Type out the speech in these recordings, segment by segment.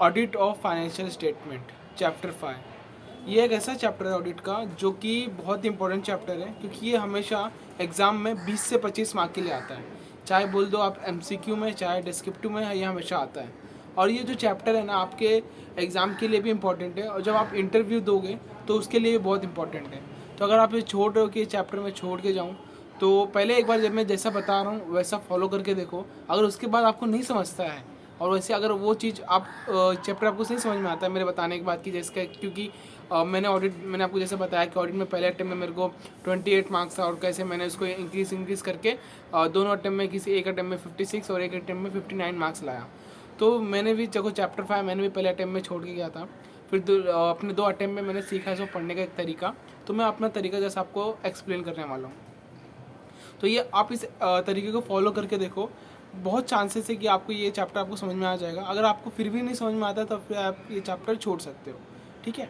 Audit of financial statement chapter 5। ये एक ऐसा चैप्टर है ऑडिट का जो कि बहुत इंपॉर्टेंट चैप्टर है, क्योंकि ये हमेशा एग्ज़ाम में 20 से 25 मार्क के लिए आता है। चाहे बोल दो आप एमसीक्यू में, चाहे डिस्क्रिप्टिव में, ये हमेशा आता है। और ये जो चैप्टर है ना, आपके एग्ज़ाम के लिए भी इम्पोर्टेंट है, और जब आप इंटरव्यू दोगे तो उसके लिए भी बहुत इंपॉर्टेंट है। तो अगर आप ये छोड़ रहे हो कि चैप्टर में छोड़ के जाऊँ, तो पहले एक बार जब मैं जैसा बता रहा हूँ वैसा फॉलो करके देखो। अगर उसके बाद आपको नहीं समझता है, और वैसे अगर वो चीज़ आप चैप्टर आपको नहीं समझ में आता है मेरे बताने के बाद, कि जैसे क्योंकि मैंने आपको जैसे बताया कि ऑडिट में पहले अटेम्प्ट में मेरे को 28 मार्क्स था, और कैसे मैंने उसको इंक्रीज़ करके दोनों अटेम्प्ट में, किसी एक अटेम्प्ट में 56 और एक अटेम्प्ट में 59 मार्क्स लाया। तो मैंने भी जब चैप्टर 5 मैंने भी पहले अटेम्प्ट में छोड़ के गया था, फिर अपने 2 अटेम्प्ट में मैंने सीखा इसको पढ़ने का एक तरीका। तो मैं अपना तरीका जैसे आपको एक्सप्लेन करने वाला हूँ। तो ये आप इस तरीके को फॉलो करके देखो, बहुत चांसेस है कि आपको ये चैप्टर आपको समझ में आ जाएगा। अगर आपको फिर भी नहीं समझ में आता तो फिर आप ये चैप्टर छोड़ सकते हो, ठीक है।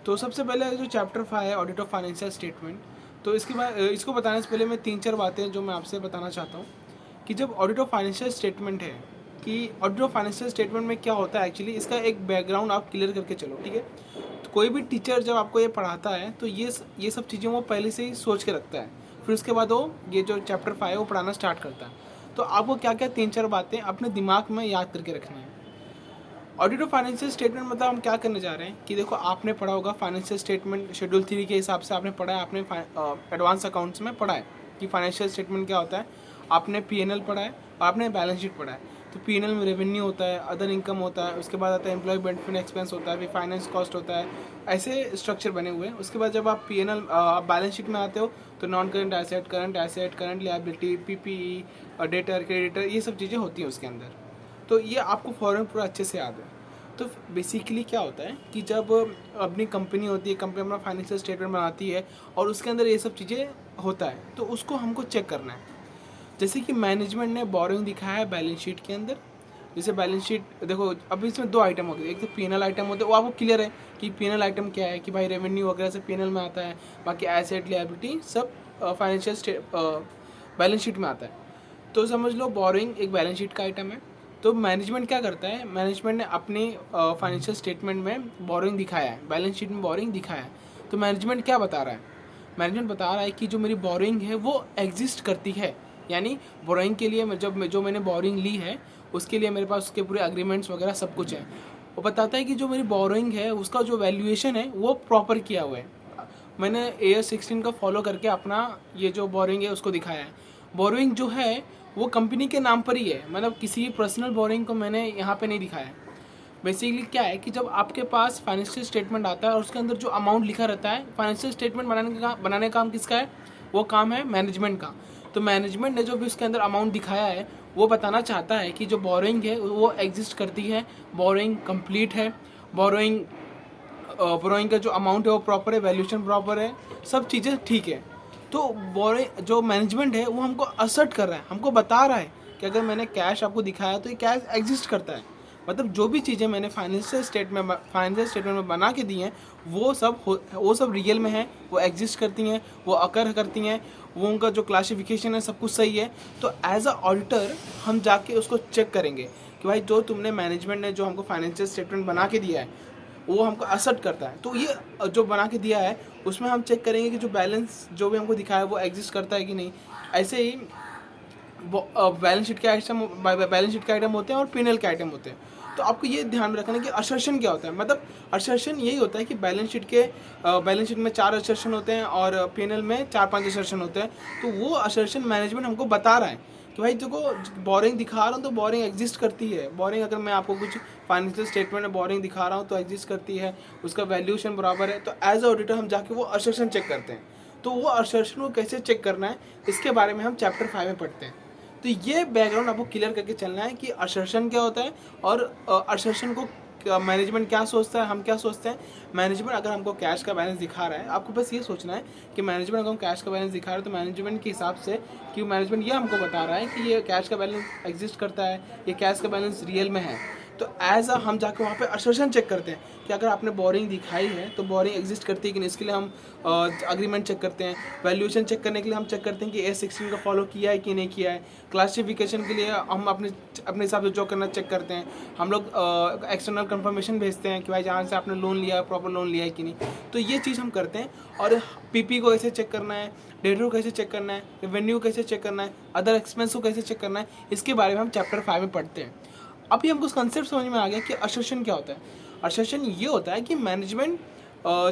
तो सबसे पहले जो चैप्टर 5 है ऑडिट ऑफ फाइनेंशियल स्टेटमेंट, तो इसके बाद इसको बताने से पहले मैं 3-4 बातें जो मैं आपसे बताना चाहता हूँ कि जब ऑडिट ऑफ फाइनेंशियल स्टेटमेंट है, कि ऑडिट ऑफ फाइनेंशियल स्टेटमेंट में क्या होता है एक्चुअली, इसका एक बैकग्राउंड आप क्लियर करके चलो, ठीक है। तो कोई भी टीचर जब आपको ये पढ़ाता है तो ये सब चीज़ें वो पहले से ही सोच के रखता है, फिर उसके बाद वो ये जो चैप्टर 5 है वो पढ़ाना स्टार्ट करता है। तो आपको क्या क्या 3-4 बातें अपने दिमाग में याद करके रखनी है। ऑडिट ऑफ फाइनेंशियल स्टेटमेंट मतलब हम क्या करने जा रहे हैं कि देखो, आपने पढ़ा होगा फाइनेंशियल स्टेटमेंट शेड्यूल 3 के हिसाब से आपने पढ़ा है, आपने एडवांस अकाउंट्स में पढ़ा है कि फाइनेंशियल स्टेटमेंट क्या होता है। आपने पीएनएल पढ़ा है और आपने बैलेंस शीट पढ़ा है। तो पीएनएल में रेवेन्यू होता है, अदर इनकम होता है, उसके बाद आता है एम्प्लॉय बेनिफिट एक्सपेंस होता है, फिर फाइनेंस कॉस्ट होता है। ऐसे स्ट्रक्चर बने हुए हैं। उसके बाद जब आप पीएनएल बैलेंस शीट में आते हो तो non current asset, current liability, PPE, debtor, creditor, ये सब चीज़ें होती हैं उसके अंदर। तो ये आपको फॉर्मूला पूरा अच्छे से याद है। तो बेसिकली क्या होता है कि जब अपनी कंपनी होती है, कंपनी अपना फाइनेंशियल स्टेटमेंट बनाती है और उसके अंदर ये सब चीज़ें होता है, तो उसको हमको चेक करना है। जैसे कि मैनेजमेंट ने बोरोइंग दिखाया है बैलेंस शीट के अंदर। जैसे बैलेंस शीट देखो, अभी इसमें 2 आइटम होते हैं। एक तो पीएनएल आइटम होते हैं, वो आपको क्लियर है कि पीएनएल आइटम क्या है, कि भाई रेवेन्यू वगैरह से पीएनएल में आता है, बाकी एसेट लायबिलिटी सब फाइनेंशियल बैलेंस शीट में आता है। तो समझ लो बोरोइंग एक बैलेंस शीट का आइटम है। तो मैनेजमेंट क्या करता है, मैनेजमेंट ने अपनी फाइनेंशियल स्टेटमेंट में बोरोइंग दिखाया है, बैलेंस शीट में बोरोइंग दिखाया है। तो मैनेजमेंट क्या बता रहा है, मैनेजमेंट बता रहा है कि जो मेरी बोरोइंग है वो एग्जिस्ट करती है। यानी बोरोइंग के लिए जो मैंने बोरोइंग ली है उसके लिए मेरे पास उसके पूरे अग्रीमेंट्स वगैरह सब कुछ है। वो बताता है कि जो मेरी बोरोइंग है उसका जो वैल्यूएशन है वो प्रॉपर किया हुआ है। मैंने AS16 का फॉलो करके अपना ये जो बोरोइंग है उसको दिखाया है। बोरोइंग जो है वो कंपनी के नाम पर ही है, मतलब किसी पर्सनल बोरोइंग को मैंने यहाँ पे नहीं दिखाया। बेसिकली क्या है कि जब आपके पास फाइनेंशियल स्टेटमेंट आता है और उसके अंदर जो अमाउंट लिखा रहता है, फाइनेंशियल स्टेटमेंट बनाने का काम किसका है, वो काम है मैनेजमेंट का। तो मैनेजमेंट ने जो भी उसके अंदर अमाउंट दिखाया है वो बताना चाहता है कि जो बोरोइंग है वो एग्जिस्ट करती है, बोरोइंग कंप्लीट है, बोरोइंग बोरोइंग का जो अमाउंट है वो प्रॉपर है, वैल्यूएशन प्रॉपर है, सब चीज़ें ठीक है। तो बोरोइंग जो मैनेजमेंट है वो हमको असर्ट कर रहा है, हमको बता रहा है कि अगर मैंने कैश आपको दिखाया तो ये कैश एग्जिस्ट करता है। मतलब जो भी चीज़ें मैंने फाइनेंशियल स्टेटमेंट में बना के दी हैं वो सब रियल में है, वो एग्जिस्ट करती हैं, वो अकर करती हैं, वो उनका जो क्लासिफिकेशन है सब कुछ सही है। तो एज अ ऑडिटर हम जाके उसको चेक करेंगे कि भाई जो तुमने मैनेजमेंट ने जो हमको फाइनेंशियल स्टेटमेंट बना के दिया है वो हमको असर्ट करता है। तो ये जो बना के दिया है उसमें हम चेक करेंगे कि जो बैलेंस जो भी हमको दिखाया है वो एग्जिस्ट करता है कि नहीं। ऐसे ही बैलेंस शीट के आइटम होते हैं और पीएनएल के आइटम होते हैं। तो आपको ये ध्यान में रखना है कि असर्शन क्या होता है। मतलब असर्शन यही होता है कि बैलेंस शीट में 4 असर्शन होते हैं और पीएनएल में 4-5 असर्शन होते हैं। तो वो असर्शन मैनेजमेंट हमको बता रहा है कि भाई देखो, बोरिंग दिखा रहा हूँ तो बोरिंग एग्जिस्ट करती है। बोरिंग अगर मैं आपको कुछ फाइनेंशियल स्टेटमेंट में बोरिंग दिखा रहा हूँ तो एग्जिस्ट करती है, उसका वैल्यूएशन बराबर है। तो एज अ ऑडिटर हम जाके वो असर्शन चेक करते हैं। तो वो असर्शन को कैसे चेक करना है इसके बारे में हम चैप्टर 5 में पढ़ते हैं। तो ये बैकग्राउंड आपको क्लियर करके चलना है कि असर्शन क्या होता है और असर्शन को मैनेजमेंट क्या सोचता है, हम क्या सोचते हैं। मैनेजमेंट अगर हमको कैश का बैलेंस दिखा रहा है, आपको बस ये सोचना है कि मैनेजमेंट अगर हम कैश का बैलेंस दिखा रहा है तो मैनेजमेंट के हिसाब से कि मैनेजमेंट ये हमको बता रहा है कि ये कैश का बैलेंस एग्जिस्ट करता है, ये कैश का बैलेंस रियल में है। तो एज हम जाके वहाँ पे असर्शन चेक करते हैं कि अगर आपने बोरिंग दिखाई है तो बोरिंग एग्जिस्ट करती है कि नहीं, इसके लिए हम अग्रीमेंट चेक करते हैं। वैल्यूएशन चेक करने के लिए हम चेक करते हैं कि A16 का फॉलो किया है कि नहीं किया है। क्लासिफिकेशन के लिए हम अपने हिसाब से जो करना चेक करते हैं। हम लोग एक्सटर्नल कंफर्मेशन भेजते हैं कि भाई जहाँ से आपने लोन लिया प्रॉपर लोन लिया है कि नहीं। तो ये चीज़ हम करते हैं। और PP को कैसे चेक करना है, डेटर को कैसे चेक करना है, रेवेन्यू कैसे चेक करना है, अदर एक्सपेंस को कैसे चेक करना है, इसके बारे में हम चैप्टर 5 में पढ़ते हैं। अभी हमको कंसेप्ट समझ में आ गया कि असर्शन क्या होता है। असर्शन ये होता है कि मैनेजमेंट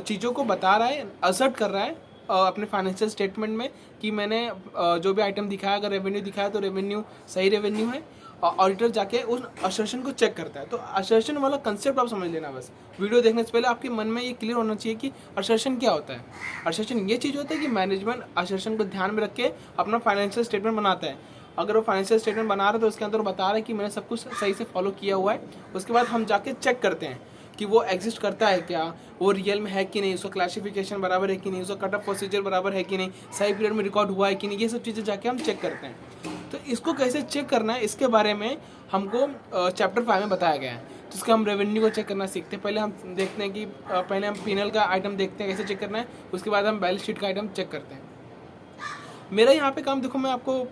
चीज़ों को बता रहा है, असर्ट कर रहा है अपने फाइनेंशियल स्टेटमेंट में कि मैंने जो भी आइटम दिखाया, अगर रेवेन्यू दिखाया तो रेवेन्यू सही रेवेन्यू है। ऑडिटर जाके उस असर्शन को चेक करता है। तो असर्शन वाला कंसेप्ट आप समझ लेना बस। वीडियो देखने से पहले आपके मन में ये क्लियर होना चाहिए कि असर्शन क्या होता है। असर्शन ये चीज़ होता है कि मैनेजमेंट असर्शन को ध्यान में रख के अपना फाइनेंशियल स्टेटमेंट बनाता है। अगर वो फाइनेंशियल स्टेटमेंट बना रहा है तो उसके अंदर वो बता रहा है कि मैंने सब कुछ सही से फॉलो किया हुआ है। उसके बाद हम जाके चेक करते हैं कि वो एग्जिस्ट करता है क्या, वो रियल में है कि नहीं, उसका क्लासिफिकेशन बराबर है कि नहीं, उसका कट ऑफ प्रोसीजर बराबर है कि नहीं, सही पीरियड में रिकॉर्ड हुआ है कि नहीं। ये सब चीज़ें जाके हम चेक करते हैं। तो इसको कैसे चेक करना है इसके बारे में हमको चैप्टर 5 में बताया गया है। तो इसका हम रेवेन्यू को चेक करना सीखते हैं। पहले हम देखते हैं कि पहले हम P&L का आइटम देखते हैं कैसे चेक करना है, उसके बाद हम बैलेंस शीट का आइटम चेक करते हैं। मेरा यहाँ पे काम देखो, मैं आपको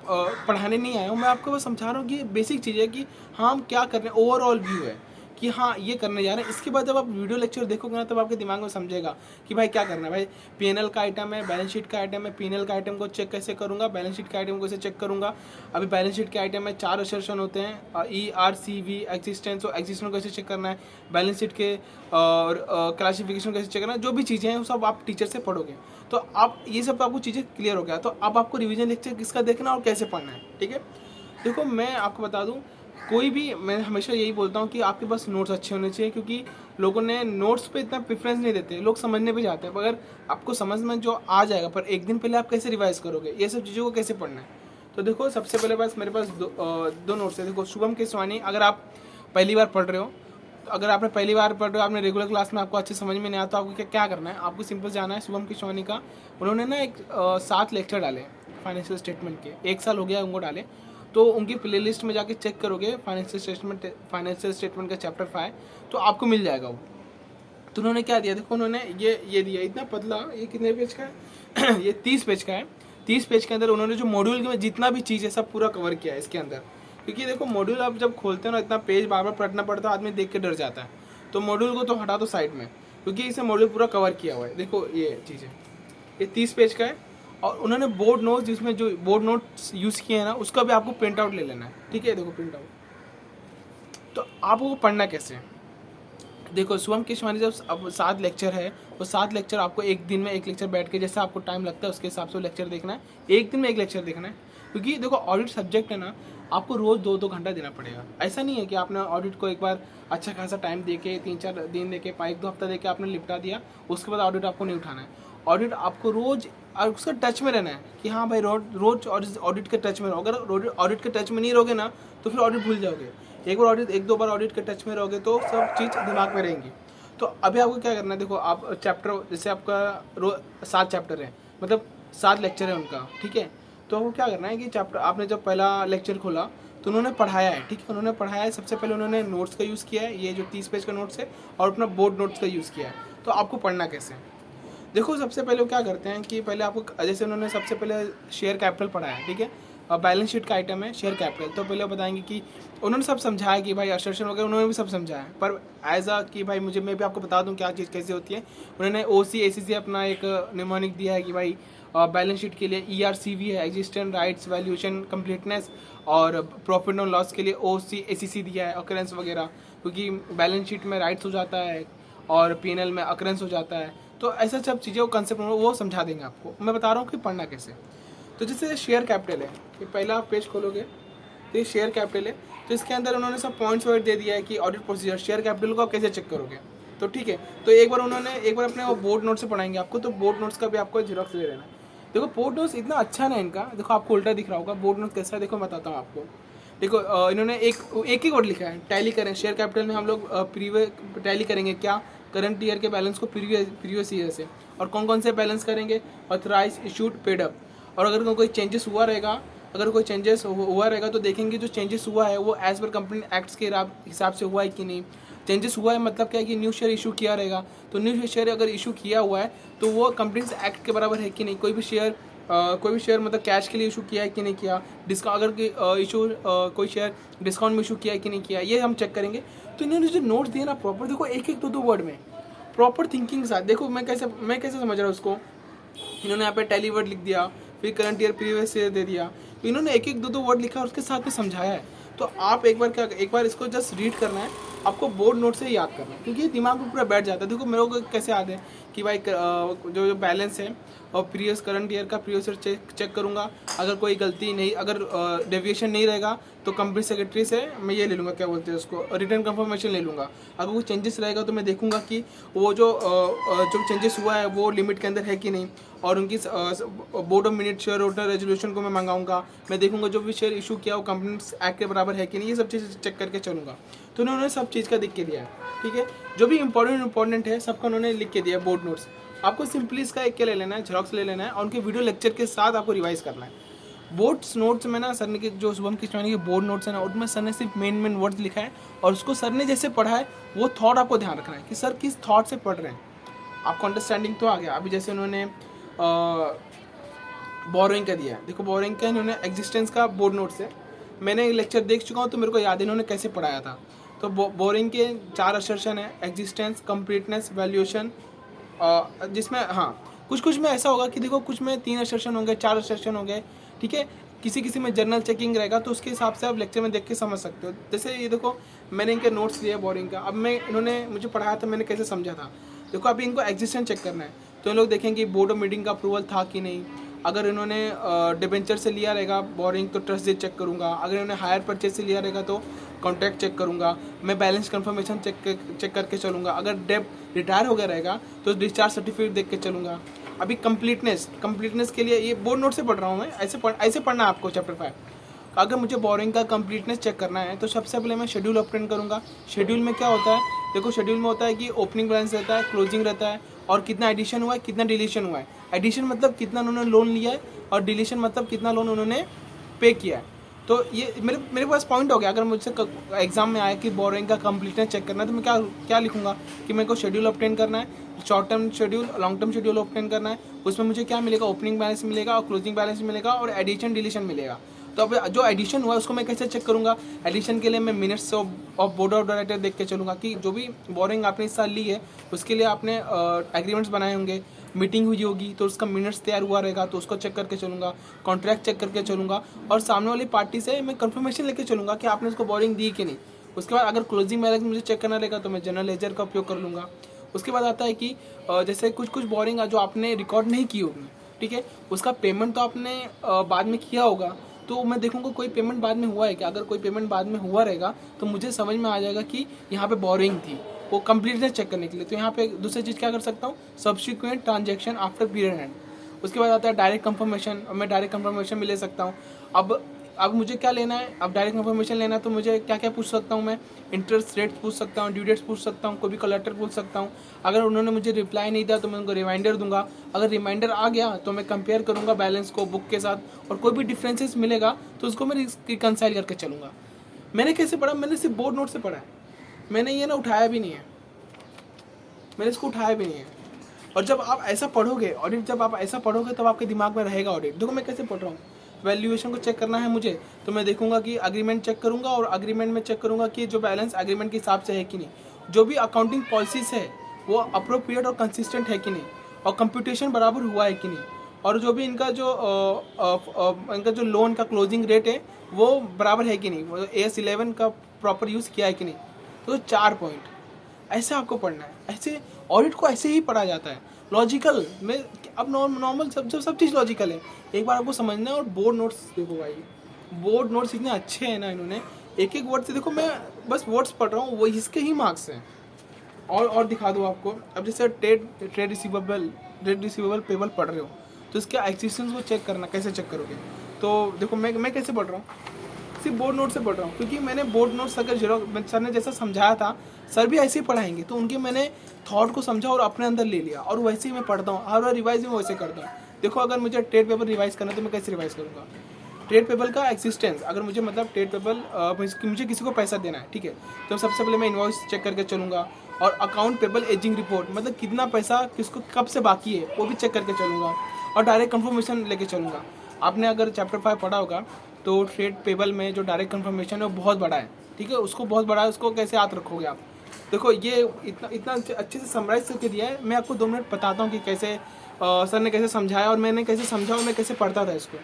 पढ़ाने नहीं आया हूँ, मैं आपको बस समझा रहा हूँ कि बेसिक चीज़ है कि हाँ हम क्या कर रहे हैं, ओवरऑल व्यू है कि हाँ ये करने जा रहे हैं। इसके बाद जब आप वीडियो लेक्चर देखोगे ना तब आपके दिमाग में समझेगा कि भाई क्या करना है। भाई P&L का आइटम है, बैलेंस शीट का आइटम है, P&L का आइटम को चेक कैसे करूँगा, बैलेंस शीट का आइटम को कैसे चेक करूँगा। अभी बैलेंस शीट के आइटम में 4 असर्शन होते हैं, ERCV एग्जिस्टेंस, और एग्जिस्टेंस को कैसे चेक करना है, बैलेंस शीट के और क्लासिफिकेशन कैसे चेक करना है। जो भी चीज़ें हैं वो सब आप टीचर से पढ़ोगे तो आप ये सब आपको चीज़ें क्लियर हो गया। तो अब आपको रिवीजन लेक्चर किसका देखना और कैसे पढ़ना है, ठीक है। देखो मैं आपको बता दूं, कोई भी, मैं हमेशा यही बोलता हूँ कि आपके पास नोट्स अच्छे होने चाहिए, क्योंकि लोगों ने नोट्स पे इतना प्रेफरेंस नहीं देते, लोग समझने पे जाते हैं। अगर आपको समझ में जो आ जाएगा, पर एक दिन पहले आप कैसे रिवाइज करोगे, ये सब चीज़ों को कैसे पढ़ना है। तो देखो सबसे पहले मेरे पास दो नोट्स है। देखो शुभम केसवानी, अगर आप पहली बार पढ़ रहे हो, अगर आपने पहली बार पढ़ रहे हो, आपने रेगुलर क्लास में आपको अच्छे समझ में नहीं आता, तो आपको क्या करना है, आपको सिंपल जाना है शुभम केसवानी का। उन्होंने ना 7 लेक्चर डाले फाइनेंशियल स्टेटमेंट के, 1 साल हो गया उनको डाले। तो उनकी प्लेलिस्ट में जाके चेक करोगे फाइनेंशियल स्टेटमेंट का चैप्टर 5, तो आपको मिल जाएगा वो। तो उन्होंने क्या दिया, देखो उन्होंने ये दिया, इतना पतला, ये कितने पेज का है ये 30 पेज का है। 30 पेज के अंदर उन्होंने जो मॉड्यूल में जितना भी चीज़ है सब पूरा कवर किया है इसके अंदर। क्योंकि देखो मॉड्यूल आप जब खोलते हो ना, इतना पेज बार बार पढ़ना पड़ता है, आदमी देख के डर जाता है। तो मॉड्यूल को तो हटा दो साइड में, क्योंकि इसे मॉड्यूल पूरा कवर किया हुआ है। देखो ये चीज़ें, ये 30 पेज का है। और उन्होंने बोर्ड नोट्स, जिसमें जो बोर्ड नोट्स यूज़ किए हैं ना, उसका भी आपको प्रिंट आउट ले लेना है, ठीक है। देखो प्रिंट आउट, तो आपको पढ़ना कैसे, देखो शुभम केशवानी जब अब 7 लेक्चर है, वो 7 लेक्चर आपको एक दिन में एक लेक्चर बैठ के, जैसा आपको टाइम लगता है उसके हिसाब से लेक्चर देखना है। एक दिन में एक लेक्चर देखना है, क्योंकि देखो ऑडिट सब्जेक्ट है ना, आपको रोज़ 2-2 घंटा देना पड़ेगा। ऐसा नहीं है कि आपने ऑडिट को एक बार अच्छा खासा टाइम दे के 3-4 दिन दे के 1-2 हफ्ता दे के आपने निपटा दिया, उसके बाद ऑडिट आपको नहीं उठाना है। ऑडिट आपको रोज़ और उसका टच में रहना है कि हाँ भाई रोज ऑडिट के टच में रहो। अगर ऑडिट के टच में नहीं रहोगे ना तो फिर ऑडिट भूल जाओगे। एक बार ऑडिट, 1-2 बार ऑडिट के टच में रहोगे तो सब चीज़ दिमाग में रहेंगी। तो अभी आपको क्या करना है, देखो आप चैप्टर, जैसे आपका 7 चैप्टर है, मतलब 7 लेक्चर है उनका, ठीक है। तो आपको क्या करना है कि चैप्टर आपने जब पहला लेक्चर खोला तो उन्होंने पढ़ाया है, ठीक है। उन्होंने पढ़ाया है, सबसे पहले उन्होंने नोट्स का यूज़ किया है, ये जो 30 पेज का नोट्स है, और अपना बोर्ड नोट्स का यूज़ किया है। तो आपको पढ़ना कैसे, देखो सबसे पहले वो क्या करते हैं कि पहले आपको, जैसे उन्होंने सबसे पहले शेयर कैपिटल पढ़ाया है, ठीक है। और बैलेंस शीट का आइटम है शेयर कैपिटल। तो पहले वो बताएंगे कि उन्होंने सब समझाया कि भाई असर्शन वगैरह उन्होंने भी सब समझाया है, पर एज आ कि भाई मैं भी आपको बता दूं क्या चीज़ कैसे होती है। उन्होंने OC ACC अपना एक निमोनिक दिया है कि भाई बैलेंस शीट के लिए ERCV है, एग्जिस्टेंट राइट्स वैल्यूएशन कंप्लीटनेस, और प्रॉफिट और लॉस के लिए OC ACC दिया है, अकरेंस वगैरह, क्योंकि बैलेंस शीट में राइट्स हो जाता है और P&L में अकरेंस हो जाता है। तो ऐसा सब चीज़ें वो कंसेप्ट वो समझा देंगे आपको। मैं बता रहा हूँ कि पढ़ना कैसे। तो जैसे शेयर कैपिटल है, कि पहला आप पेज खोलोगे तो ये शेयर कैपिटल है, तो इसके अंदर उन्होंने सब पॉइंट्स वगैरह दे दिया है कि ऑडिट प्रोसीजर शेयर कैपिटल को आप कैसे चेक करोगे। तो ठीक है, तो एक बार अपने वो बोर्ड नोट से पढ़ाएंगे आपको, तो बोर्ड नोट्स का भी आपको जीरोक्स ले लेना है। देखो बोर्ड नोट्स इतना अच्छा ना इनका, देखो आपको उल्टा दिख रहा होगा, बोर्ड नोट्स कैसा है देखो मैं बताता हूँ आपको। देखो इन्होंने एक ही वर्ड लिखा है, टैली करें। शेयर कैपिटल में हम लोग प्रीवियस टैली करेंगे क्या, करंट ईयर के बैलेंस को प्रीवियस ईयर से, और कौन कौन से बैलेंस करेंगे, ऑथराइज, इशूड, पेड अप। और अगर कोई चेंजेस हुआ रहेगा अगर कोई चेंजेस हुआ रहेगा तो देखेंगे जो चेंजेस हुआ है वो एज पर कंपनी एक्ट्स के हिसाब से हुआ है कि नहीं। चेंजेस हुआ है मतलब क्या है कि न्यू शेयर इशू किया रहेगा, तो न्यू शेयर अगर इशू किया हुआ है तो वो कंपनीज एक्ट के बराबर है कि नहीं। कोई भी शेयर मतलब कैश के लिए इशू किया है कि नहीं किया, डिस्काउंट अगर इशू कोई शेयर डिस्काउंट में इशू किया है कि नहीं किया, ये हम चेक करेंगे। तो इन्होंने जो नोट्स दिए ना प्रॉपर, देखो एक एक दो वर्ड में प्रॉपर थिंकिंग के साथ। देखो मैं कैसे समझ रहा हूँ उसको। इन्होंने यहाँ पे टेली वर्ड लिख दिया, फिर करंट ईयर प्रीवियस ईयर दे दिया, तो इन्होंने एक एक दो वर्ड लिखा और उसके साथ में समझाया है। तो आप एक बार इसको जस्ट रीड करना है, आपको बोर्ड नोट से याद करना है, क्योंकि ये दिमाग में पूरा बैठ जाता है। देखो मेरे को कैसे याद है कि भाई जो बैलेंस है और प्रीवियस करंट ईयर का प्रीवियस ईयर चेक करूँगा। अगर कोई गलती नहीं, अगर डेविएशन नहीं रहेगा तो कंपनी सेक्रेटरी से मैं ये ले लूँगा, क्या बोलते हैं उसको, रिटर्न कंफर्मेशन ले लूँगा। अगर कोई चेंजेस रहेगा तो मैं देखूँगा कि वो जो चेंजेस हुआ है वो लिमिट के अंदर है कि नहीं, और उनकी board of minute share holder resolution को मैं मंगाऊंगा। मैं देखूंगा जो भी शेयर इशू किया वो कंपनी एक्ट के बराबर है कि नहीं, ये सब चीज़ चेक करके चलूँगा। तो उन्होंने सब चीज़ का लिख के दिया है, ठीक है। जो भी इंपॉर्टेंट है सबका उन्होंने लिख के दिया है बोर्ड नोट्स। आपको सिंपली इसका एक क्या ले लेना है, झेरॉक्स ले लेना है, और उनके वीडियो लेक्चर के साथ आपको रिवाइज करना है। बोर्ड्स नोट्स में ना सर ने जो शुभम कृष्णानी के बोर्ड नोट्स है ना, उनमें सर ने सिर्फ मेन वर्ड्स लिखा है, और उसको सर ने जैसे पढ़ा है वो थॉट आपको ध्यान रखना है कि सर किस थॉट से पढ़ रहे हैं। आपको अंडरस्टैंडिंग तो आ गया। अभी जैसे उन्होंने बोरिंग का दिया है, देखो बोरिंग का इन्होंने एग्जिस्टेंस का बोर्ड नोट से मैंने लेक्चर देख चुका हूँ, तो मेरे को याद है इन्होंने कैसे पढ़ाया था। तो बोरिंग के 4 असर्शन है, एग्जिस्टेंस, कंप्लीटनेस, वैल्यूएशन, जिसमें हाँ कुछ में ऐसा होगा कि देखो कुछ में 3 असर्शन होंगे, 4 असर्शन होंगे, ठीक है। किसी में जर्नल चेकिंग रहेगा, तो उसके हिसाब से आप लेक्चर में देख के समझ सकते हो। जैसे ये देखो मैंने इनके नोट्स लिए बोरिंग का, अब इन्होंने मुझे पढ़ाया था, मैंने कैसे समझा था। देखो अभी इनको एग्जिस्टेंस चेक करना है, तो इन लोग देखेंगे बोर्ड ऑफ मीटिंग का अप्रूवल था कि नहीं। अगर इन्होंने डिबेंचर से लिया रहेगा बोरिंग तो ट्रस्ट डेट चेक करूँगा। अगर इन्होंने हायर परचेज से लिया रहेगा तो कॉन्ट्रैक्ट चेक करूँगा। मैं बैलेंस कंफर्मेशन चेक करके चलूँगा। अगर डेप रिटायर हो गया रहेगा तो डिस्चार्ज सर्टिफिकेट देख के चलूँगा। अभी कंप्लीटनेस के लिए ये बोर्ड नोट से पढ़ रहा हूँ मैं, ऐसे पढ़ना है आपको चैप्टर 5। अगर मुझे बोरिंग का कंप्लीटनेस चेक करना है तो सबसे पहले मैं शेड्यूल ऑब्टेन करूँगा। शेड्यूल में क्या होता है, देखो शेड्यूल में होता है कि ओपनिंग बैलेंस रहता है, क्लोजिंग रहता है, और कितना एडिशन हुआ है, कितना डिलीशन हुआ है। एडिशन मतलब कितना उन्होंने लोन लिया है, और डिलीशन मतलब कितना लोन उन्होंने पे किया है। तो ये मेरे पास पॉइंट हो गया। अगर मुझसे एग्जाम में आया कि बोरिंग का कंप्लीटनेस चेक करना है, तो मैं क्या लिखूंगा कि मेरे को शेड्यूल ऑब्टेन करना है, short term schedule, long term schedule obtain करना है। उसमें मुझे क्या मिलेगा, ओपनिंग बैलेंस मिलेगा, और क्लोजिंग बैलेंस मिलेगा, और एडिशन डिलीशन मिलेगा। तो अब जो एडिशन हुआ है उसको मैं कैसे चेक करूंगा। एडिशन के लिए मैं minutes of board of director देख के चलूँगा कि जो भी बोरिंग आपने इस साल ली है उसके लिए आपने एग्रीमेंट्स बनाए होंगे, मीटिंग हुई होगी तो उसका मिनट्स तैयार हुआ रहेगा, तो उसको चेक करके चलूँगा। कॉन्ट्रैक्ट चेक करके चलूँगा, और सामने वाली पार्टी से मैं कंफर्मेशन लेके चलूँगा कि आपने उसको बोरिंग दी कि नहीं। उसके बाद अगर क्लोजिंग बैलेंस मुझे चेक करना रहेगा तो मैं जनरल लेजर का उपयोग कर लूँगा। उसके बाद आता है कि जैसे कुछ बोरिंग जो आपने रिकॉर्ड नहीं की होगी, ठीक है, उसका पेमेंट तो आपने बाद में किया होगा, तो मैं देखूंगा कोई पेमेंट बाद में हुआ है क्या। अगर कोई पेमेंट बाद में हुआ रहेगा तो मुझे समझ में आ जाएगा कि यहाँ पे बोरिंग थी, वो कंप्लीटनेस चेक करने के लिए। तो यहाँ पे दूसरी चीज़ क्या कर सकता हूँ, subsequent transaction after period and. उसके बाद आता है डायरेक्ट कंफर्मेशन, मैं डायरेक्ट कंफर्मेशन भी ले सकता हूँ। अब मुझे क्या लेना है, अब डायरेक्ट कंफर्मेशन लेना है तो मुझे क्या क्या पूछ सकता हूँ मैं, इंटरेस्ट रेट्स पूछ सकता हूँ, ड्यू डेट्स पूछ सकता हूँ, कोई भी कलेक्टर पूछ सकता हूँ। अगर उन्होंने मुझे रिप्लाई नहीं दिया तो मैं उनको रिमाइंडर दूंगा। अगर रिमाइंडर आ गया तो मैं कंपेयर करूँगा बैलेंस को बुक के साथ, और कोई भी डिफरेंसेस मिलेगा तो उसको मैं रिकनसाइल करके चलूँगा। मैंने कैसे पढ़ा, मैंने सिर्फ बोर्ड नोट से पढ़ा है, मैंने ये ना उठाया भी नहीं है, मैंने इसको उठाया भी नहीं है। और जब आप ऐसा पढ़ोगे ऑडिट, जब आप ऐसा पढ़ोगे तब आपके दिमाग में रहेगा ऑडिट। देखो मैं कैसे पढ़ रहा हूँ, वैल्यूएशन को चेक करना है मुझे, तो मैं देखूंगा कि अग्रीमेंट चेक करूंगा, और अग्रीमेंट में चेक करूंगा कि जो बैलेंस अग्रीमेंट के हिसाब से है कि नहीं, जो भी अकाउंटिंग पॉलिसीज है वो अप्रोप्रिएट और कंसिस्टेंट है कि नहीं, और कंप्यूटेशन बराबर हुआ है कि नहीं, और जो भी इनका जो लोन का क्लोजिंग रेट है वो बराबर है कि नहीं, AS 11 का प्रॉपर यूज़ किया है कि नहीं। तो 4 पॉइंट ऐसे आपको पढ़ना है। ऐसे ऑडिट को ऐसे ही पढ़ा जाता है, लॉजिकल में। अब नॉर्मल सब चीज़ लॉजिकल है, एक बार आपको समझना है। और बोर्ड नोट्स देखो भाई, बोर्ड नोट्स इतने अच्छे हैं ना, इन्होंने एक वर्ड से, देखो मैं बस वर्ड्स पढ़ रहा हूँ, वो इसके ही मार्क्स हैं। और दिखा दूँ आपको। अब जैसे ट्रेड रिसीवेबल पेबल पढ़ रहे हो तो इसके एक्सिस्टेंस को चेक करना, कैसे चेक करोगे। तो देखो मैं कैसे पढ़ रहा हूँ, सिर्फ बोर्ड नोट से पढ़ रहा हूँ, क्योंकि मैंने बोर्ड नोट्स अगर सर ने जैसा समझाया था, सर भी ऐसे ही पढ़ाएंगे, तो उनके मैंने थॉट को समझा और अपने अंदर ले लिया, और वैसे ही मैं पढ़ता हूँ। हर बार रिवाइज में वैसे करता हूँ। देखो अगर मुझे ट्रेड पेपर रिवाइज करना है तो मैं कैसे रिवाइज करूँगा, ट्रेड पेबल का एक्सिस्टेंस, अगर मुझे मतलब ट्रेड पेबल मुझे किसी को पैसा देना है, ठीक है, तो सबसे पहले मैं इनवॉइस चेक करके चलूँगा। और अकाउंट पेबल एजिंग रिपोर्ट, मतलब कितना पैसा किसको कब से बाकी है वो भी चेक करके चलूँगा। और डायरेक्ट कंफर्मेशन लेके चलूँगा। आपने अगर चैप्टर 5 पढ़ा होगा तो ट्रेड पेबल में जो डायरेक्ट कंफर्मेशन है वो बहुत बड़ा है, ठीक है, उसको बहुत बड़ा है, उसको कैसे याद रखोगे आप। देखो ये इतना इतना अच्छे से समराइज करके दिया है। मैं आपको 2 मिनट बताता हूँ कि कैसे सर ने कैसे समझाया और मैंने कैसे समझा और मैं कैसे पढ़ता था इसको।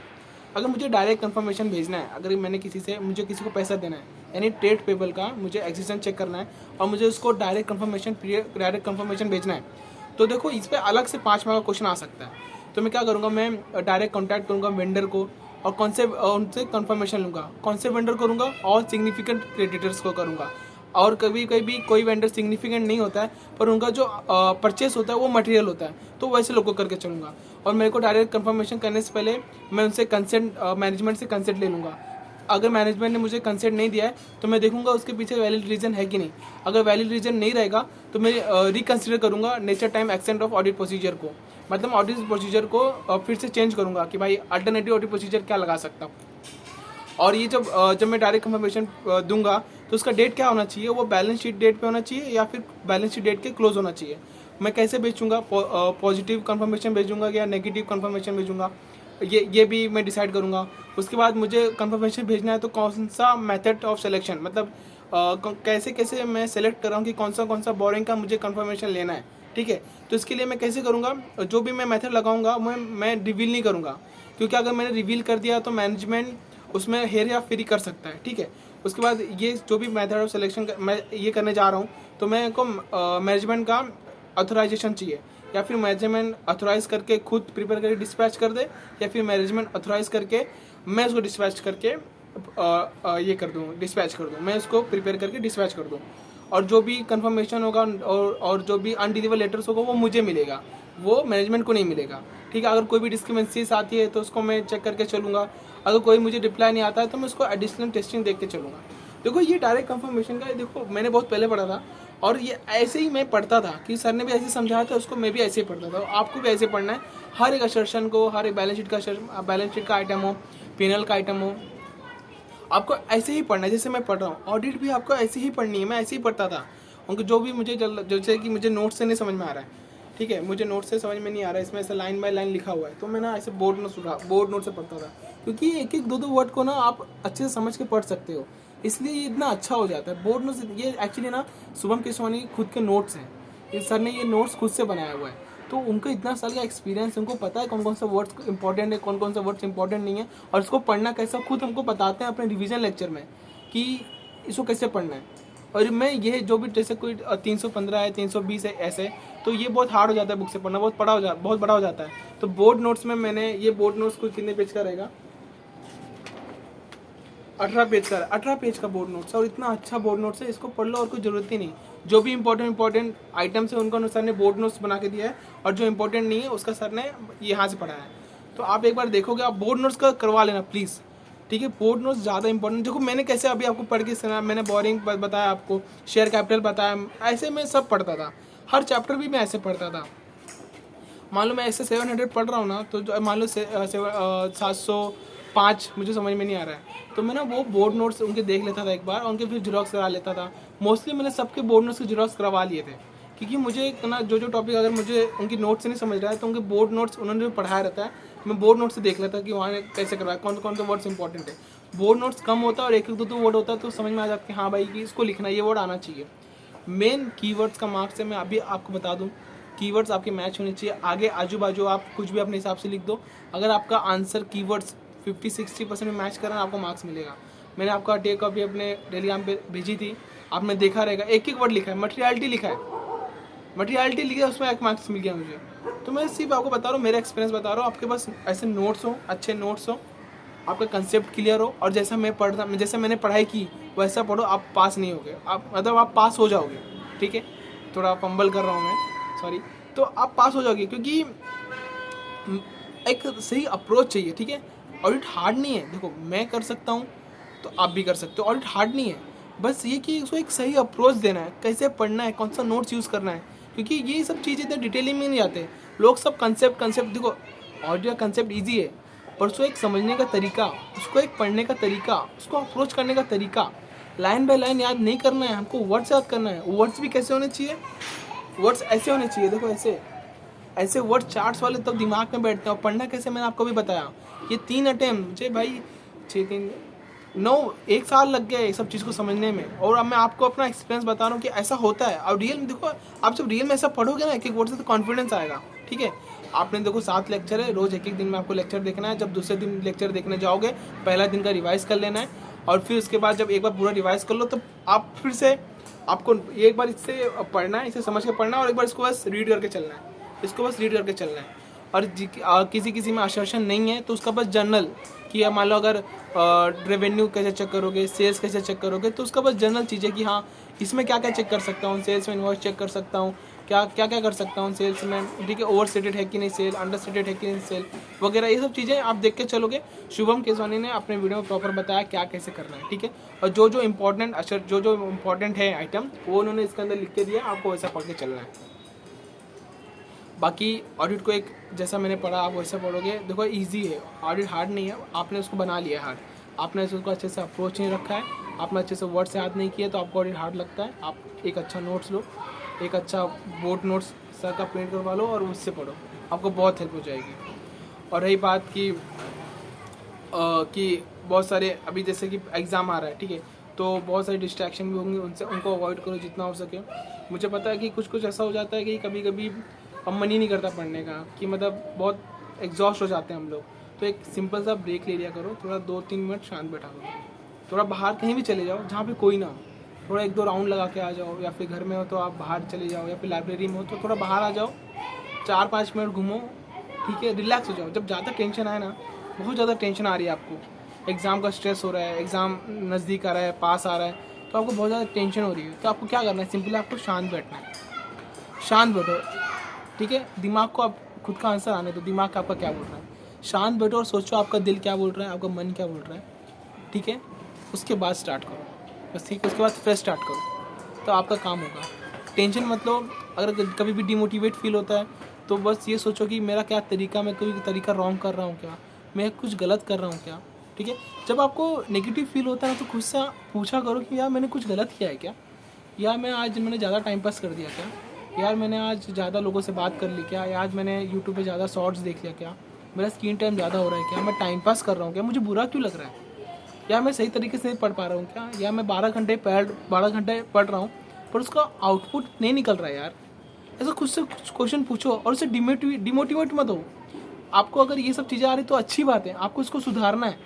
अगर मुझे डायरेक्ट कंफर्मेशन भेजना है, अगर मैंने मुझे किसी को पैसा देना है, यानी ट्रेड पेबल का मुझे एक्सिस्टेंस चेक करना है और मुझे उसको डायरेक्ट कंफर्मेशन भेजना है, तो देखो इस पर अलग से 5 मार्क का क्वेश्चन आ सकता है। तो मैं क्या करूँगा, मैं डायरेक्ट कॉन्टैक्ट करूँगा वेंडर को और उनसे कंफर्मेशन लूँगा। कौन से वेंडर करूँगा, और सिग्निफिकेंट क्रेडिटर्स को करूँगा। और कभी कभी कोई वेंडर सिग्निफिकेंट नहीं होता है पर उनका जो परचेस होता है वो मटेरियल होता है, तो वैसे लोगों को करके चलूँगा। और मेरे को डायरेक्ट कंफर्मेशन करने से पहले मैं उनसे कंसेंट मैनेजमेंट से कंसेंट ले लूँगा। अगर मैनेजमेंट ने मुझे कंसेंट नहीं दिया है तो मैं देखूंगा उसके पीछे वैलिड रीज़न है कि नहीं। अगर वैलिड रीज़न नहीं रहेगा तो मैं रिकन्सिडर करूँगा nature time extent of audit procedure को, मतलब ऑडिट प्रोसीजर को फिर से चेंज करूँगा कि भाई अल्टरनेटिव ऑडिट प्रोसीजर क्या लगा सकता हूँ। और ये जब मैं डायरेक्ट कंफर्मेशन दूंगा तो उसका डेट क्या होना चाहिए, वो बैलेंस शीट डेट पे होना चाहिए या फिर बैलेंस शीट डेट के क्लोज होना चाहिए। मैं कैसे भेजूंगा, पॉजिटिव कंफर्मेशन भेजूंगा या नेगेटिव कंफर्मेशन भेजूंगा, ये भी मैं डिसाइड करूंगा। उसके बाद मुझे कंफर्मेशन भेजना है तो कौन सा मेथड ऑफ सिलेक्शन, मतलब कैसे कैसे मैं सेलेक्ट कर रहा हूँ कि कौन सा बोरिंग का मुझे कंफर्मेशन लेना है, ठीक है। तो इसके लिए मैं कैसे करूँगा, जो भी मैं मेथड लगाऊंगा मैं रिवील नहीं करूँगा, क्योंकि अगर मैंने रिवील कर दिया तो मैनेजमेंट उसमें हेर या फेरी कर सकता है, ठीक है। उसके बाद ये जो भी मेथड ऑफ सिलेक्शन मैं ये करने जा रहा हूँ तो मैं को मैनेजमेंट का ऑथराइजेशन चाहिए, या फिर मैनेजमेंट ऑथराइज करके खुद प्रिपेयर करके डिस्पैच कर दे, या फिर मैनेजमेंट ऑथराइज करके मैं उसको डिस्पैच करके ये कर दूँ, डिस्पैच कर दूँ, मैं उसको प्रिपेयर करके डिस्पैच कर दूँ। और जो भी कंफर्मेशन होगा और जो भी अनडिलीवर लेटर्स होगा वो मुझे मिलेगा, वो मैनेजमेंट को नहीं मिलेगा, ठीक है। अगर कोई भी डिस्क्रिपेंसीज आती है तो उसको मैं चेक करके चलूँगा। अगर कोई मुझे रिप्लाई नहीं आता है तो मैं उसको एडिशनल टेस्टिंग देख के चलूँगा। देखो ये डायरेक्ट कंफर्मेशन का, देखो मैंने बहुत पहले पढ़ा था और ये ऐसे ही मैं पढ़ता था कि सर ने भी ऐसे समझाया था, उसको मैं भी ऐसे ही पढ़ता था। आपको भी ऐसे पढ़ना है, हर एक असर्शन को, हर एक बैलेंस शीट का आइटम हो, पीनल का आइटम हो, आपको ऐसे ही पढ़ना है जैसे मैं पढ़ रहा हूँ। ऑडिट भी आपको ऐसे ही पढ़नी है, मैं ऐसे ही पढ़ता था। उनको जो भी मुझे जैसे कि मुझे नोट से नहीं समझ में आ रहा है, ठीक है, मुझे नोट से समझ में नहीं आ रहा है, इसमें ऐसे लाइन बाय लाइन लिखा हुआ है, तो मैं ना ऐसे बोर्ड नोट से पढ़ता था, क्योंकि एक एक दो वर्ड को ना आप अच्छे से समझ के पढ़ सकते हो, इसलिए ये इतना अच्छा हो जाता है। बोर्ड नोट्स ये एक्चुअली ना शुभम केशवानी खुद के नोट्स हैं, ये सर ने ये नोट्स खुद से बनाया हुआ है, तो उनको इतना साल का एक्सपीरियंस, उनको पता है कौन कौन सा वर्ड्स इंपॉर्टेंट है, कौन कौन सा वर्ड्स इंपॉर्टेंट नहीं है, और इसको पढ़ना कैसा खुद हमको बताते हैं अपने रिवीजन लेक्चर में कि इसको कैसे पढ़ना है। और मैं ये जो भी जैसे कोई 315 है, 320 है, ऐसे तो ये बहुत हार्ड हो जाता है बुक से पढ़ना, बहुत बड़ा हो जाता है। तो बोर्ड नोट्स में मैंने ये बोर्ड नोट्स को कितने पेज का रहेगा, 18 पेज का बोर्ड नोट्स, और इतना अच्छा बोर्ड नोट्स है, इसको पढ़ लो और कोई ज़रूरत ही नहीं। जो भी इंपॉर्टेंट आइटम्स है उनको सर ने बोर्ड नोट्स बना के दिया है, और जो इंपॉर्टेंट नहीं है उसका सर ने यहाँ से पढ़ाया है। तो आप एक बार देखोगे, आप बोर्ड नोट्स का करवा लेना प्लीज़, ठीक है। बोर्ड नोट्स ज़्यादा इंपॉर्टेंट, देखो मैंने कैसे अभी आपको पढ़ के सुना, मैंने बोरिंग बताया आपको, शेयर कैपिटल बताया, ऐसे मैं सब पढ़ता था, हर चैप्टर भी मैं ऐसे पढ़ता था। मान लो मैं ऐसे 700 पढ़ रहा हूँ ना, तो मान लो 705 मुझे समझ में नहीं आ रहा है, तो मैं ना वो बोर्ड नोट्स उनके देख लेता था एक बार, उनके फिर जीरोक्स करा लेता था। मोस्टली मैंने सबके बोर्ड नोट्स के जीरोक्स करवा लिए थे, क्योंकि मुझे ना जो टॉपिक अगर मुझे उनकी नोट से नहीं समझ रहा है तो उनके बोर्ड नोट्स उन्होंने जो पढ़ाया रहता है, मैं बोर्ड नोट से देख लेता कि वहाँ कैसे करवाया, कौन कौन से वर्ड्स इंपॉर्टेंट है। बोर्ड नोट्स कम होता है और एक दो वर्ड होता है तो समझ में आ जाता है कि हाँ भाई कि इसको लिखना, ये वर्ड आना चाहिए। मेन कीवर्ड्स का मार्क्स है, मैं अभी आपको बता दूँ, कीवर्ड्स आपके मैच होने चाहिए। आगे आजू बाजू आप कुछ भी अपने हिसाब से लिख दो, अगर आपका आंसर कीवर्ड्स 50-60% में मैच करना, आपको मार्क्स मिलेगा। मैंने आपका टे कॉपी अपने टेलीग्राम पे भेजी थी, आपने देखा रहेगा, एक एक वर्ड लिखा है, मटेरियलिटी लिखा है, मटेरियलिटी लिखा है, उसमें 1 मार्क्स मिल गया मुझे। तो मैं सिर्फ आपको बता रहा हूँ, मेरा एक्सपीरियंस बता रहा हूँ, आपके पास ऐसे नोट्स हो, अच्छे नोट्स हो, आपका कंसेप्ट क्लियर हो, और जैसा जैसे मैंने पढ़ाई की वैसा पढ़ो, आप पास नहीं होगे, आप मतलब आप पास हो जाओगे, ठीक है। थोड़ा फंबल कर रहा हूँ मैं, सॉरी। तो आप पास हो जाओगे, क्योंकि एक सही अप्रोच चाहिए, ठीक है। ऑडिट हार्ड नहीं है, देखो मैं कर सकता हूँ तो आप भी कर सकते हो, ऑडिट हार्ड नहीं है, बस ये कि उसको एक सही अप्रोच देना है, कैसे पढ़ना है, कौन सा नोट्स यूज़ करना है, क्योंकि ये सब चीज़ें इतने डिटेलिंग में नहीं जाते लोग, सब कंसेप्ट देखो, ऑडिट का कंसेप्ट ईजी है, पर उसको एक समझने का तरीका, उसको एक पढ़ने का तरीका, उसको अप्रोच करने का तरीका, लाइन बाय लाइन याद नहीं करना है हमको, वर्ड्स याद करना है। वर्ड्स भी कैसे होने चाहिए, वर्ड्स ऐसे होने चाहिए, देखो ऐसे ऐसे वर्ड चार्ट्स वाले तब दिमाग में बैठते हैं। और पढ़ना कैसे मैंने आपको भी बताया, ये 3 अटेम्प्ट मुझे भाई 1 साल लग गया ये सब चीज़ को समझने में। और अब मैं आपको अपना एक्सपीरियंस बता रहा हूँ कि ऐसा होता है। और रियल में देखो, आप जब रियल में ऐसा पढ़ोगे ना एक एक वर्ड से, तो कॉन्फिडेंस आएगा। ठीक है, आपने देखो 7 लेक्चर है, रोज़ एक एक दिन में आपको लेक्चर देखना है। जब दूसरे दिन लेक्चर देखने जाओगे, पहला दिन का रिवाइज कर लेना है, और फिर उसके बाद जब एक बार पूरा रिवाइज कर लो, तो आप फिर से आपको एक बार इससे पढ़ना है, इसे समझ के पढ़ना है, और एक बार इसको बस रीड करके चलना है, इसको बस रीड करके चलना है। और किसी किसी में असर्शन नहीं है तो उसका बस जर्नल, कि मान लो अगर रेवेन्यू कैसे चेक करोगे, सेल्स कैसे चेक करोगे, तो उसका बस जनरल चीज़ है कि हाँ इसमें क्या क्या चेक कर सकता हूँ, सेल्स में इन्वॉइस चेक कर सकता हूँ, क्या क्या क्या कर सकता हूँ सेल्स में, ठीक है, ओवर स्टेटेड है कि नहीं सेल, अंडर स्टेटेड है कि नहीं सेल वगैरह, ये सब चीज़ें आप देख के चलोगे। शुभम केसवानी ने अपने वीडियो में प्रॉपर बताया क्या कैसे करना है। ठीक है, और जो जो इम्पोर्टेंट है आइटम, वो उन्होंने इसके अंदर लिख के दिया, आपको वैसा पढ़ के चलना है। बाकी ऑडिट को एक जैसा मैंने पढ़ा आप वैसा पढ़ोगे। देखो इजी है, ऑडिट हार्ड नहीं है, आपने उसको बना लिया है हार्ड, आपने उसको अच्छे से अप्रोच नहीं रखा है, आपने अच्छे से वर्ड से याद नहीं किया, तो आपको ऑडिट हार्ड लगता है। आप एक अच्छा नोट्स लो, एक अच्छा बोर्ड नोट्स सर का प्रिंट करवा लो और उससे पढ़ो, आपको बहुत हेल्प हो जाएगी। और रही बात कि बहुत सारे अभी जैसे कि एग्ज़ाम आ रहा है, ठीक है, तो बहुत सारे डिस्ट्रैक्शन भी होंगे, उनसे उनको अवॉइड करो जितना हो सके। मुझे पता है कि कुछ ऐसा हो जाता है कि कभी कभी अब मन ही नहीं करता पढ़ने का, कि मतलब बहुत एग्जॉस्ट हो जाते हैं हम लोग। तो एक सिंपल सा ब्रेक ले लिया करो, थोड़ा 2-3 मिनट शांत बैठा करो, थोड़ा बाहर कहीं भी चले जाओ जहाँ पे कोई ना हो, थोड़ा 1-2 राउंड लगा के आ जाओ, या फिर घर में हो तो आप बाहर चले जाओ, या फिर लाइब्रेरी में हो तो थोड़ा बाहर आ जाओ, 4-5 मिनट घूमो, ठीक है, रिलैक्स हो जाओ। जब ज़्यादा टेंशन आए ना, बहुत ज़्यादा टेंशन आ रही है आपको, एग्ज़ाम का स्ट्रेस हो रहा है, एग्ज़ाम नज़दीक आ रहा है, पास आ रहा है, तो आपको बहुत ज़्यादा टेंशन हो रही है, तो आपको क्या करना है, सिंपली आपको शांत बैठना है, शांत बैठो, ठीक है, दिमाग को आप खुद का आंसर आने दो, दिमाग आपका क्या बोल रहा है, शांत बैठो और सोचो आपका दिल क्या बोल रहा है, आपका मन क्या बोल रहा है, ठीक है, उसके बाद स्टार्ट करो बस, ठीक है, उसके बाद फ्रेश स्टार्ट करो, तो आपका काम होगा। टेंशन मतलब अगर कभी भी डिमोटिवेट फील होता है तो बस ये सोचो कि मेरा क्या तरीका, मैं कोई तरीका रॉन्ग कर रहा हूँ क्या, मैं कुछ गलत कर रहा हूँ क्या, ठीक है। जब आपको नेगेटिव फील होता है तो खुद से पूछा करो कि यार मैंने कुछ गलत किया है क्या, यार मैंने ज़्यादा टाइम पास कर दिया क्या, यार मैंने आज ज़्यादा लोगों से बात कर ली क्या, या आज मैंने यूट्यूब पे ज़्यादा शॉर्ट्स देख लिया क्या, मेरा स्क्रीन टाइम ज़्यादा हो रहा है क्या, मैं टाइम पास कर रहा हूँ क्या, मुझे बुरा क्यों लग रहा है, या मैं सही तरीके से नहीं पढ़ पा रहा हूँ क्या, या मैं 12 घंटे पढ़ रहा हूँ पर उसका आउटपुट नहीं निकल रहा है यार। ऐसा खुद से कुछ क्वेश्चन पूछो और उसे डिमोटिवेट मत हो। आपको अगर ये सब चीज़ें आ रही तो अच्छी बात है, आपको इसको सुधारना है,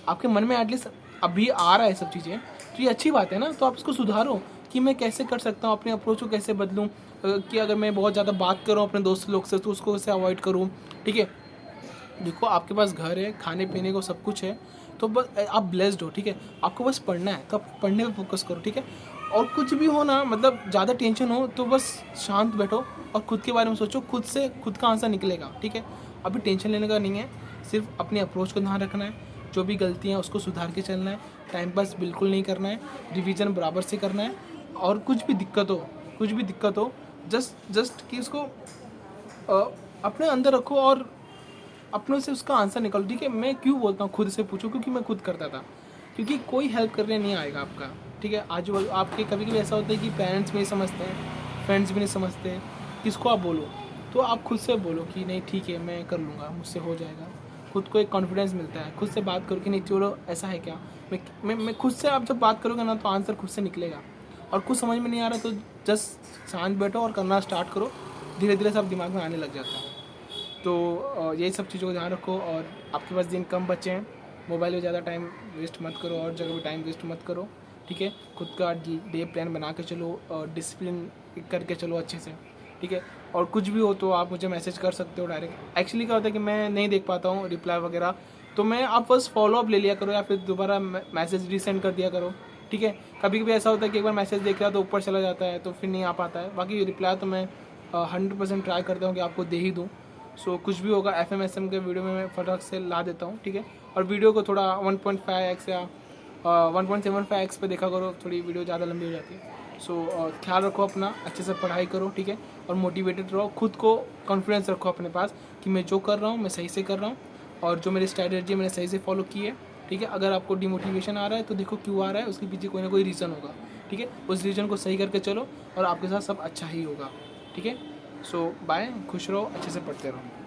आपके मन में एटलीस्ट अभी आ रहा है सब चीज़ें, तो ये अच्छी बात है ना, तो आप इसको सुधारो कि मैं कैसे कर सकता हूँ, अपने अप्रोच को कैसे बदलूँ, कि अगर मैं बहुत ज़्यादा बात कर रहा हूँ अपने दोस्त लोग से तो उसको कैसे अवॉइड करूँ, ठीक है। देखो आपके पास घर है, खाने पीने को सब कुछ है, तो बस आप ब्लेस्ड हो, ठीक है, आपको बस पढ़ना है तो आप पढ़ने पे फोकस करो, ठीक है। और कुछ भी हो ना, मतलब ज़्यादा टेंशन हो तो बस शांत बैठो और खुद के बारे में सोचो, खुद से खुद का आंसर निकलेगा, ठीक है। अभी टेंशन लेने का नहीं है, सिर्फ अपनी अप्रोच को ध्यान रखना है, जो भी गलतियाँ उसको सुधार के चलना है, टाइम पास बिल्कुल नहीं करना है, रिवीजन बराबर से करना है, और कुछ भी दिक्कत हो जस्ट कि उसको अपने अंदर रखो और अपनों से उसका आंसर निकालो, ठीक है। मैं क्यों बोलता हूँ खुद से पूछो, क्योंकि मैं खुद करता था, क्योंकि कोई हेल्प करने नहीं आएगा आपका, ठीक है। आज आपके कभी कभी ऐसा होता है कि पेरेंट्स भी नहीं समझते हैं, फ्रेंड्स भी नहीं समझते हैं, किसको आप बोलो, तो आप खुद से बोलो कि नहीं ठीक है मैं कर लूँगा, मुझसे हो जाएगा। खुद को एक कॉन्फिडेंस मिलता है, खुद से बात करो कि नहीं चलो ऐसा है क्या, मैं खुद से, आप जब बात करोगे ना तो आंसर खुद से निकलेगा। और कुछ समझ में नहीं आ रहा तो जस्ट शांत बैठो और करना स्टार्ट करो, धीरे धीरे सब दिमाग में आने लग जाता है। तो यही सब चीज़ों को ध्यान रखो, और आपके पास दिन कम बचे हैं, मोबाइल में ज़्यादा टाइम वेस्ट मत करो और जगह भी टाइम वेस्ट मत करो, ठीक है। खुद का डे प्लान बना के चलो और डिसिप्लिन करके चलो अच्छे से, ठीक है। और कुछ भी हो तो आप मुझे मैसेज कर सकते हो डायरेक्ट। एक्चुअली क्या होता है कि मैं नहीं देख पाता हूँ रिप्लाई वगैरह, तो मैं आप बस फॉलोअप ले लिया करो या फिर दोबारा मैसेज रीसेंड कर दिया करो, ठीक है। कभी कभी ऐसा होता है कि एक बार मैसेज देख रहा तो ऊपर चला जाता है तो फिर नहीं आ पाता है। बाकी रिप्लाई तो मैं 100% ट्राई करता हूँ कि आपको दे ही दूँ। सो कुछ भी होगा FMSM के वीडियो में मैं फटाक से ला देता हूँ, ठीक है। और वीडियो को थोड़ा 1.5x या 1.75x पे देखा करो, थोड़ी वीडियो ज़्यादा लंबी हो जाती है। सो ख्याल रखो अपना, अच्छे से पढ़ाई करो, ठीक है। और मोटिवेटेड रहो, खुद को कॉन्फिडेंस रखो अपने पास कि मैं जो कर रहा हूँ मैं सही से कर रहा हूँ, और जो मेरी स्ट्रैटेजी मैंने सही से फॉलो की है, ठीक है। अगर आपको डिमोटिवेशन आ रहा है तो देखो क्यों आ रहा है, उसके पीछे कोई ना कोई रीज़न होगा, ठीक है। उस रीज़न को सही करके चलो और आपके साथ सब अच्छा ही होगा, ठीक है। सो बाय, खुश रहो, अच्छे से पढ़ते रहो।